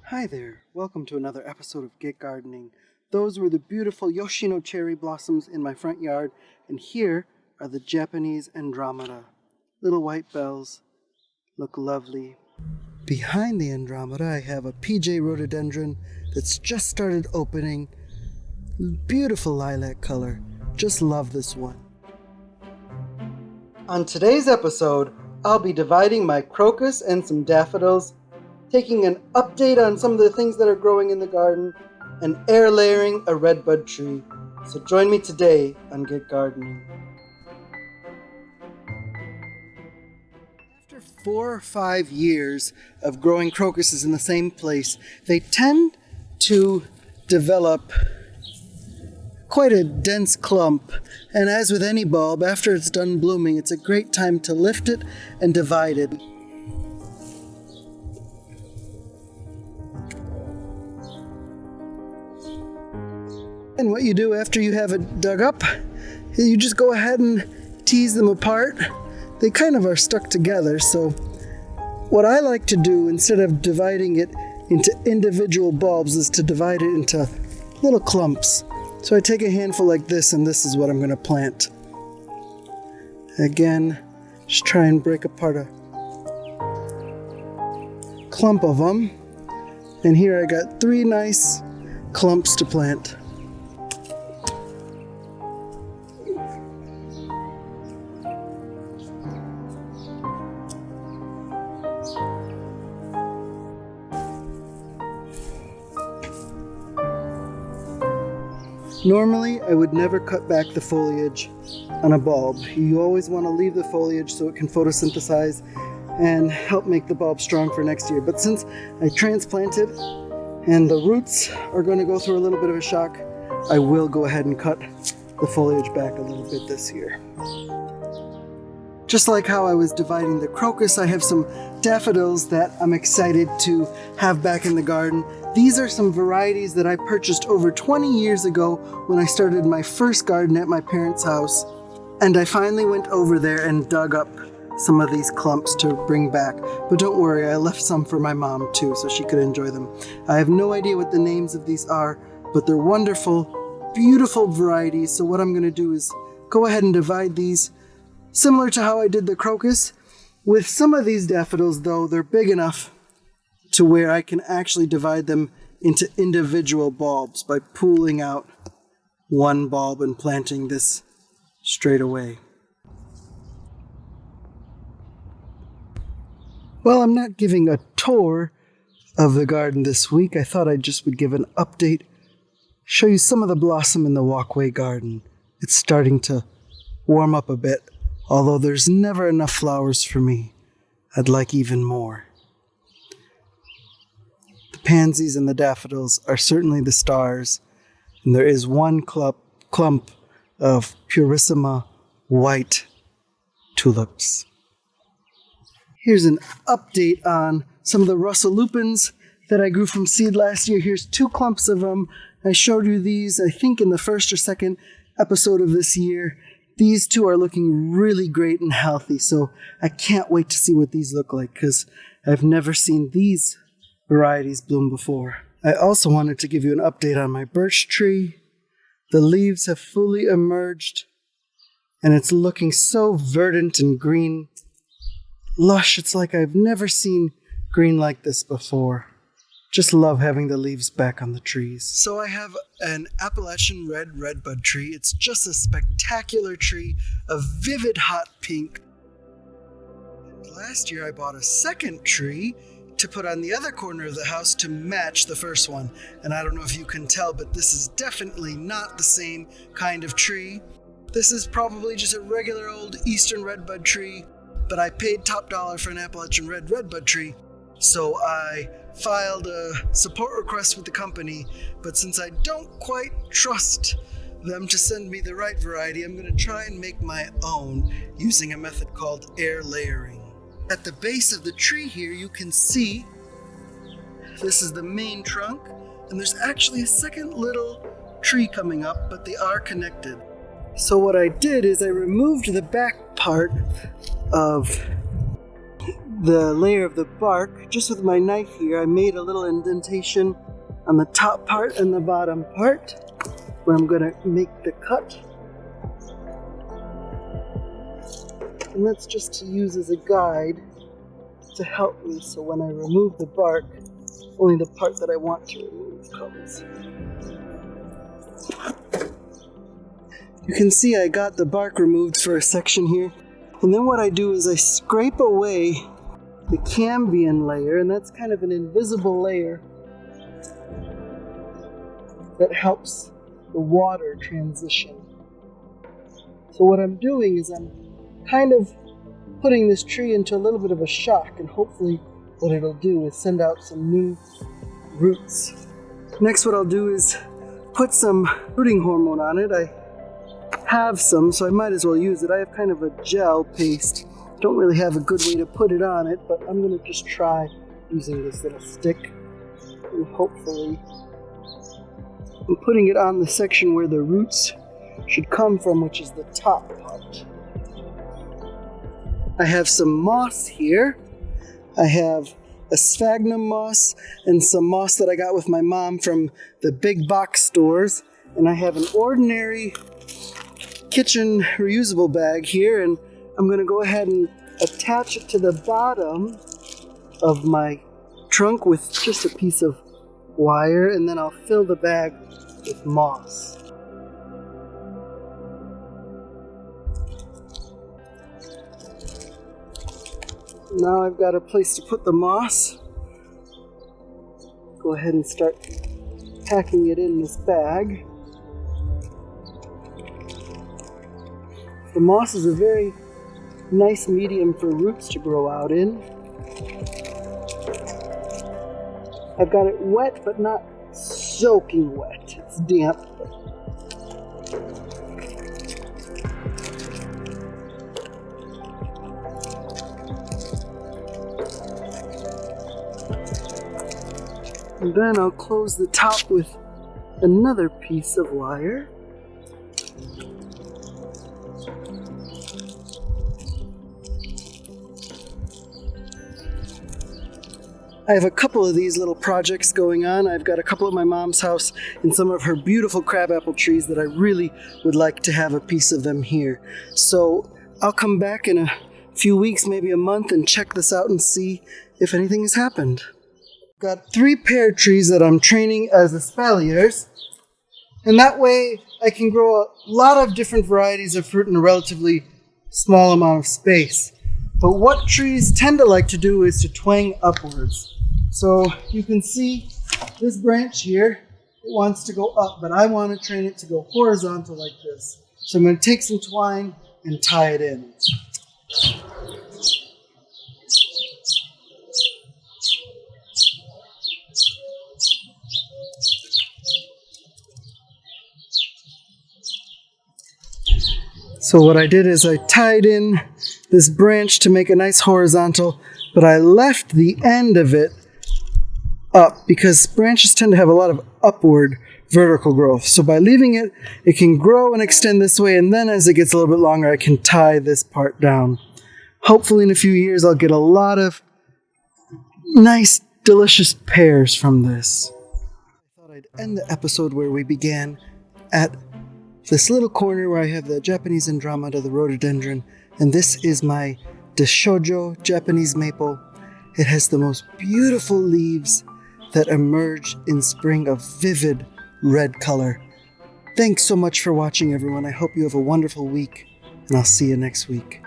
Hi there, welcome to another episode of Get Gardening. Those were the beautiful Yoshino cherry blossoms in my front yard, and here are the Japanese Andromeda. Little white bells, look lovely. Behind the Andromeda I have a PJ rhododendron that's just started opening. Beautiful lilac color, just love this one. On today's episode, I'll be dividing my crocus and some daffodils, taking an update on some of the things that are growing in the garden, and air layering a redbud tree. So join me today on Get Gardening. After 4 or 5 years of growing crocuses in the same place, they tend to develop quite a dense clump, and as with any bulb, after it's done blooming, it's a great time to lift it and divide it. And what you do after you have it dug up, you just go ahead and tease them apart. They kind of are stuck together, so what I like to do instead of dividing it into individual bulbs is to divide it into little clumps. So I take a handful like this, and this is what I'm going to plant. Again, just try and break apart a clump of them. And here I got 3 nice clumps to plant. Normally, I would never cut back the foliage on a bulb. You always want to leave the foliage so it can photosynthesize and help make the bulb strong for next year. But since I transplanted and the roots are going to go through a little bit of a shock, I will go ahead and cut the foliage back a little bit this year. Just like how I was dividing the crocus, I have some daffodils that I'm excited to have back in the garden. These are some varieties that I purchased over 20 years ago when I started my first garden at my parents' house. And I finally went over there and dug up some of these clumps to bring back. But don't worry, I left some for my mom too, so she could enjoy them. I have no idea what the names of these are, but they're wonderful, beautiful varieties. So what I'm going to do is go ahead and divide these similar to how I did the crocus. With some of these daffodils, though, they're big enough to where I can actually divide them into individual bulbs by pulling out one bulb and planting this straight away. Well, I'm not giving a tour of the garden this week. I thought I just would give an update, show you some of the blossom in the walkway garden. It's starting to warm up a bit, although there's never enough flowers for me. I'd like even more. Pansies and the daffodils are certainly the stars, and there is one clump of purissima white tulips. Here's an update on some of the Russell lupins that I grew from seed last year. Here's 2 clumps of them. I showed you these, I think, in the first or second episode of this year. These 2 are looking really great and healthy, so I can't wait to see what these look like, because I've never seen these varieties bloom before. I also wanted to give you an update on my birch tree. The leaves have fully emerged, and it's looking so verdant and green. Lush, it's like I've never seen green like this before. Just love having the leaves back on the trees. So I have an Appalachian Red Redbud tree. It's just a spectacular tree, a vivid hot pink. And last year I bought a second tree to put on the other corner of the house to match the first one. And I don't know if you can tell, but this is definitely not the same kind of tree. This is probably just a regular old Eastern redbud tree, but I paid top dollar for an Appalachian Red Redbud tree, so I filed a support request with the company. But since I don't quite trust them to send me the right variety, I'm going to try and make my own using a method called air layering. At the base of the tree here, you can see this is the main trunk, and there's actually a second little tree coming up, but they are connected. So what I did is I removed the back part of the layer of the bark, just with my knife here, I made a little indentation on the top part and the bottom part where I'm gonna make the cut. And that's just to use as a guide to help me, so when I remove the bark, only the part that I want to remove comes. You can see I got the bark removed for a section here. And then what I do is I scrape away the cambium layer, and that's kind of an invisible layer that helps the water transition. So what I'm doing is I'm kind of putting this tree into a little bit of a shock, and hopefully what it'll do is send out some new roots. Next, what I'll do is put some rooting hormone on it. I have some, so I might as well use it. I have kind of a gel paste. Don't really have a good way to put it on it, but I'm gonna just try using this little stick, and hopefully I'm putting it on the section where the roots should come from, which is the top part. I have some moss here. I have a sphagnum moss and some moss that I got with my mom from the big box stores. And I have an ordinary kitchen reusable bag here, and I'm gonna go ahead and attach it to the bottom of my trunk with just a piece of wire, and then I'll fill the bag with moss. Now I've got a place to put the moss. Go ahead and start packing it in this bag. The moss is a very nice medium for roots to grow out in. I've got it wet, but not soaking wet. It's damp. And then I'll close the top with another piece of wire. I have a couple of these little projects going on. I've got a couple at my mom's house and some of her beautiful crabapple trees that I really would like to have a piece of them here. So I'll come back in a few weeks, maybe a month, and check this out and see if anything has happened. I've got 3 pear trees that I'm training as espaliers, and that way I can grow a lot of different varieties of fruit in a relatively small amount of space. But what trees tend to like to do is to twang upwards. So you can see this branch here, it wants to go up, but I want to train it to go horizontal like this. So I'm going to take some twine and tie it in. So what I did is I tied in this branch to make a nice horizontal, but I left the end of it up because branches tend to have a lot of upward vertical growth. So by leaving it, it can grow and extend this way, and then as it gets a little bit longer, I can tie this part down. Hopefully in a few years, I'll get a lot of nice, delicious pears from this. I thought I'd end the episode where we began at this little corner where I have the Japanese Andromeda, the rhododendron, and this is my Deshojo Japanese maple. It has the most beautiful leaves that emerge in spring of vivid red color. Thanks so much for watching, everyone. I hope you have a wonderful week, and I'll see you next week.